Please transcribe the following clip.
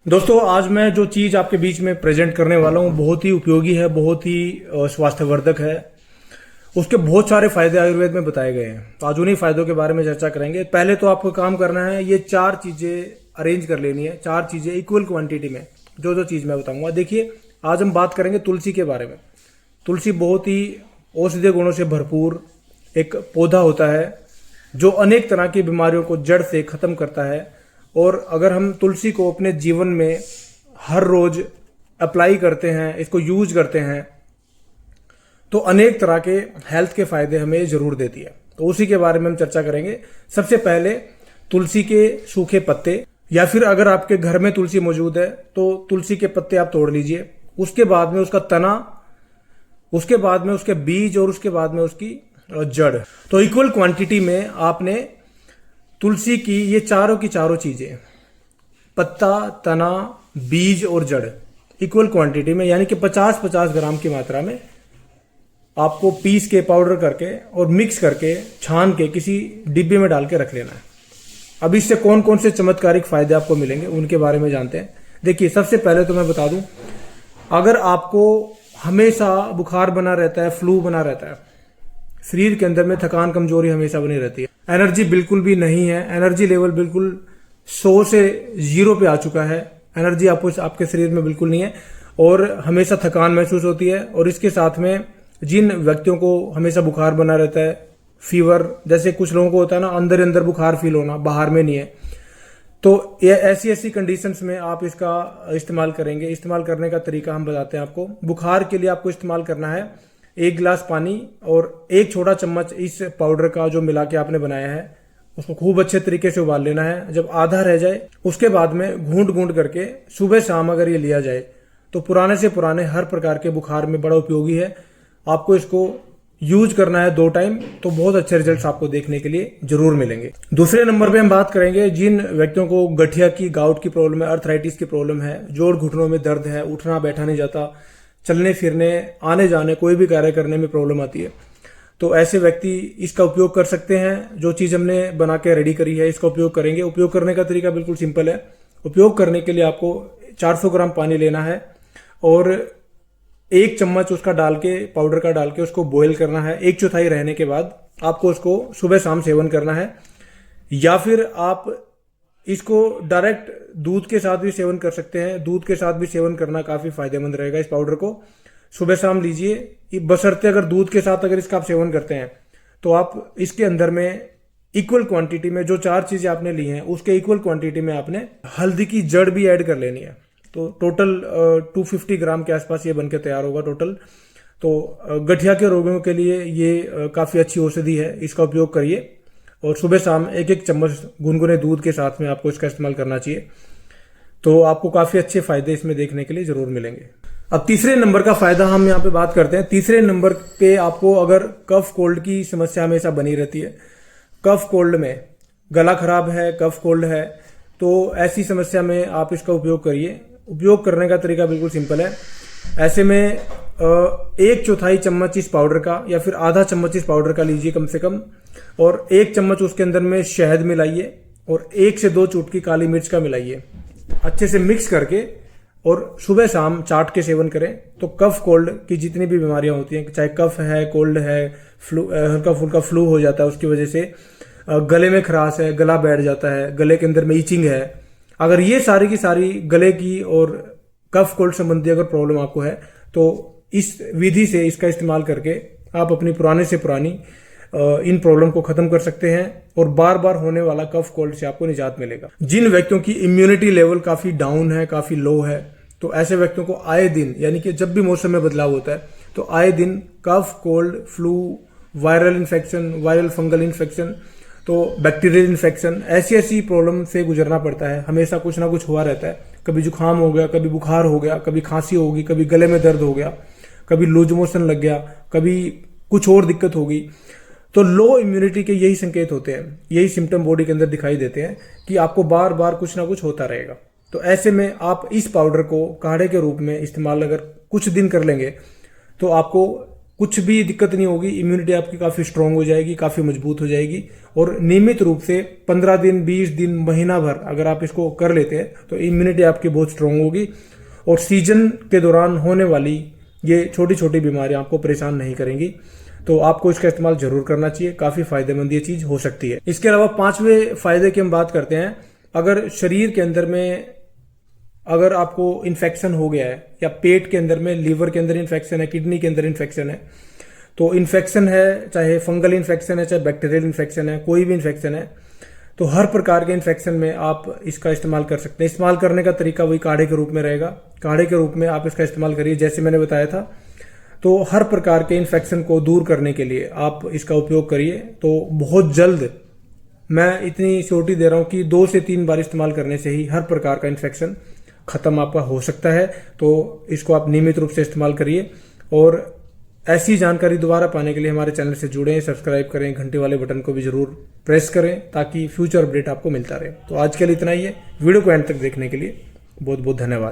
दोस्तों, आज मैं जो चीज आपके बीच में प्रेजेंट करने वाला हूँ बहुत ही उपयोगी है, बहुत ही स्वास्थ्यवर्धक है। उसके बहुत सारे फायदे आयुर्वेद में बताए गए हैं। तो आज उन्हीं फायदों के बारे में चर्चा करेंगे। पहले तो आपको काम करना है, ये चार चीजें अरेंज कर लेनी है, चार चीजें इक्वल क्वांटिटी में। जो जो चीज मैं बताऊंगा, देखिए आज हम बात करेंगे तुलसी के बारे में। तुलसी बहुत ही औषधीय गुणों से भरपूर एक पौधा होता है जो अनेक तरह की बीमारियों को जड़ से खत्म करता है। और अगर हम तुलसी को अपने जीवन में हर रोज अप्लाई करते हैं, इसको यूज करते हैं, तो अनेक तरह के हेल्थ के फायदे हमें जरूर देती है। तो उसी के बारे में हम चर्चा करेंगे। सबसे पहले तुलसी के सूखे पत्ते, या फिर अगर आपके घर में तुलसी मौजूद है तो तुलसी के पत्ते आप तोड़ लीजिए। उसके बाद में उसका तना, उसके बाद में उसके बीज और उसके बाद में उसकी जड़। तो इक्वल क्वांटिटी में आपने तुलसी की ये चारों की चारों चीजें, पत्ता, तना, बीज और जड़, इक्वल क्वांटिटी में यानी कि 50-50 ग्राम की मात्रा में आपको पीस के पाउडर करके और मिक्स करके छान के किसी डिब्बे में डाल के रख लेना है। अब इससे कौन कौन से चमत्कारिक फायदे आपको मिलेंगे उनके बारे में जानते हैं। देखिए, सबसे पहले तो मैं बता दूं, अगर आपको हमेशा बुखार बना रहता है, फ्लू बना रहता है, शरीर के अंदर में थकान कमजोरी हमेशा बनी रहती है, एनर्जी बिल्कुल भी नहीं है, एनर्जी लेवल बिल्कुल 100 से 0 पे आ चुका है, एनर्जी आपके शरीर में बिल्कुल नहीं है और हमेशा थकान महसूस होती है, और इसके साथ में जिन व्यक्तियों को हमेशा बुखार बना रहता है, फीवर, जैसे कुछ लोगों को होता है ना, अंदर अंदर बुखार फील होना, बाहर में नहीं है, तो ये ऐसी कंडीशंस में आप इसका इस्तेमाल करेंगे। इस्तेमाल करने का तरीका हम बताते हैं आपको। बुखार के लिए आपको इस्तेमाल करना है 1 गिलास पानी और 1 छोटा चम्मच इस पाउडर का जो मिला के आपने बनाया है, उसको खूब अच्छे तरीके से उबाल लेना है। जब आधा रह जाए उसके बाद में घूंट घूंट करके सुबह शाम अगर ये लिया जाए तो पुराने से पुराने हर प्रकार के बुखार में बड़ा उपयोगी है। आपको इसको यूज करना है 2 टाइम, तो बहुत अच्छे रिजल्ट्स आपको देखने के लिए जरूर मिलेंगे। दूसरे नंबर पे हम बात करेंगे जिन व्यक्तियों को गठिया की, गाउट की प्रॉब्लम है, अर्थराइटिस की प्रॉब्लम है, जोड़ घुटनों में दर्द है, उठना बैठा नहीं जाता, चलने फिरने, आने जाने, कोई भी कार्य करने में प्रॉब्लम आती है, तो ऐसे व्यक्ति इसका उपयोग कर सकते हैं। जो चीज हमने बना के रेडी करी है इसका उपयोग करेंगे। उपयोग करने का तरीका बिल्कुल सिंपल है। उपयोग करने के लिए आपको 400 ग्राम पानी लेना है और 1 चम्मच उसका डाल के, पाउडर का डाल के उसको बॉईल करना है। 1/4 रहने के बाद आपको उसको सुबह शाम सेवन करना है, या फिर आप इसको डायरेक्ट दूध के साथ भी सेवन कर सकते हैं। दूध के साथ भी सेवन करना काफी फायदेमंद रहेगा। इस पाउडर को सुबह शाम लीजिए, बशर्ते अगर दूध के साथ अगर इसका आप सेवन करते हैं तो आप इसके अंदर में इक्वल क्वांटिटी में जो 4 चीजें आपने ली हैं उसके इक्वल क्वांटिटी में आपने हल्दी की जड़ भी ऐड कर लेनी है। तो टोटल 250 ग्राम के आसपास ये बनकर तैयार होगा टोटल। तो गठिया के रोगियों के लिए ये काफी अच्छी औषधि है, इसका उपयोग करिए। और सुबह शाम 1-1 चम्मच गुनगुने दूध के साथ में आपको इसका इस्तेमाल करना चाहिए, तो आपको काफी अच्छे फायदे इसमें देखने के लिए जरूर मिलेंगे। अब तीसरे नंबर का फायदा हम यहाँ पे बात करते हैं। तीसरे नंबर पे आपको अगर कफ कोल्ड की समस्या हमेशा बनी रहती है, कफ कोल्ड में गला खराब है, कफ कोल्ड है, तो ऐसी समस्या में आप इसका उपयोग करिए। उपयोग करने का तरीका बिल्कुल सिंपल है। ऐसे में 1/4 चम्मच इस पाउडर का या फिर आधा चम्मच इस पाउडर का लीजिए कम से कम, और 1 चम्मच उसके अंदर में शहद मिलाइए और 1 से 2 चुटकी काली मिर्च का मिलाइए, अच्छे से मिक्स करके और सुबह शाम चाट के सेवन करें। तो कफ कोल्ड की जितनी भी बीमारियां होती हैं, चाहे कफ है, कोल्ड है, फ्लू, हल्का फुल्का फ्लू हो जाता है, उसकी वजह से गले में खराश है, गला बैठ जाता है, गले के अंदर में ईचिंग है, अगर ये सारी की सारी गले की और कफ कोल्ड संबंधी अगर प्रॉब्लम आपको है तो इस विधि से इसका इस्तेमाल करके आप अपनी पुराने से पुरानी इन प्रॉब्लम को खत्म कर सकते हैं और बार बार होने वाला कफ कोल्ड से आपको निजात मिलेगा। जिन व्यक्तियों की इम्यूनिटी लेवल काफी डाउन है, काफी लो है, तो ऐसे व्यक्तियों को आए दिन, यानी कि जब भी मौसम में बदलाव होता है तो आए दिन cough, cold, flu, viral infection, viral fungal infection, तो बैक्टीरियल इन्फेक्शन, ऐसी प्रॉब्लम से गुजरना पड़ता है। हमेशा कुछ ना कुछ हुआ रहता है, कभी जुकाम हो गया, कभी बुखार हो गया, कभी खांसी होगी, कभी गले में दर्द हो गया, कभी लूज मोशन लग गया, कभी कुछ और दिक्कत होगी। तो लो इम्यूनिटी के यही संकेत होते हैं, यही सिम्टम बॉडी के अंदर दिखाई देते हैं कि आपको बार बार कुछ ना कुछ होता रहेगा। तो ऐसे में आप इस पाउडर को काढ़े के रूप में इस्तेमाल अगर कुछ दिन कर लेंगे तो आपको कुछ भी दिक्कत नहीं होगी, इम्यूनिटी आपकी काफ़ी स्ट्रांग हो जाएगी, काफ़ी मजबूत हो जाएगी। और नियमित रूप से 15 दिन, 20 दिन, महीना भर अगर आप इसको कर लेते हैं तो इम्यूनिटी आपकी बहुत स्ट्रांग होगी और सीजन के दौरान होने वाली ये छोटी छोटी बीमारियां आपको परेशान नहीं करेंगी। तो आपको इसका इस्तेमाल जरूर करना चाहिए, काफ़ी फायदेमंद ये चीज़ हो सकती है। इसके अलावा 5वें फायदे की हम बात करते हैं। अगर शरीर के अंदर में अगर आपको इन्फेक्शन हो गया है या पेट के अंदर में, लीवर के अंदर इन्फेक्शन है, किडनी के अंदर इन्फेक्शन है, तो इन्फेक्शन है, चाहे फंगल इन्फेक्शन है, चाहे बैक्टीरियल इन्फेक्शन है, कोई भी इन्फेक्शन है, तो हर प्रकार के इन्फेक्शन में आप इसका इस्तेमाल कर सकते हैं। इस्तेमाल करने का तरीका वही काढ़े के रूप में रहेगा। काढ़े के रूप में आप इसका इस्तेमाल करिए जैसे मैंने बताया था। तो हर प्रकार के इन्फेक्शन को दूर करने के लिए आप इसका उपयोग करिए। तो बहुत जल्द, मैं इतनी श्योरिटी दे रहा हूं कि 2 से 3 बार इस्तेमाल करने से ही हर प्रकार का इन्फेक्शन खत्म आपका हो सकता है। तो इसको आप नियमित रूप से इस्तेमाल करिए और ऐसी जानकारी दोबारा पाने के लिए हमारे चैनल से जुड़ें, सब्सक्राइब करें, घंटे वाले बटन को भी जरूर प्रेस करें ताकि फ्यूचर अपडेट आपको मिलता रहे। तो आज के लिए इतना ही है। वीडियो को एंड तक देखने के लिए बहुत बहुत धन्यवाद।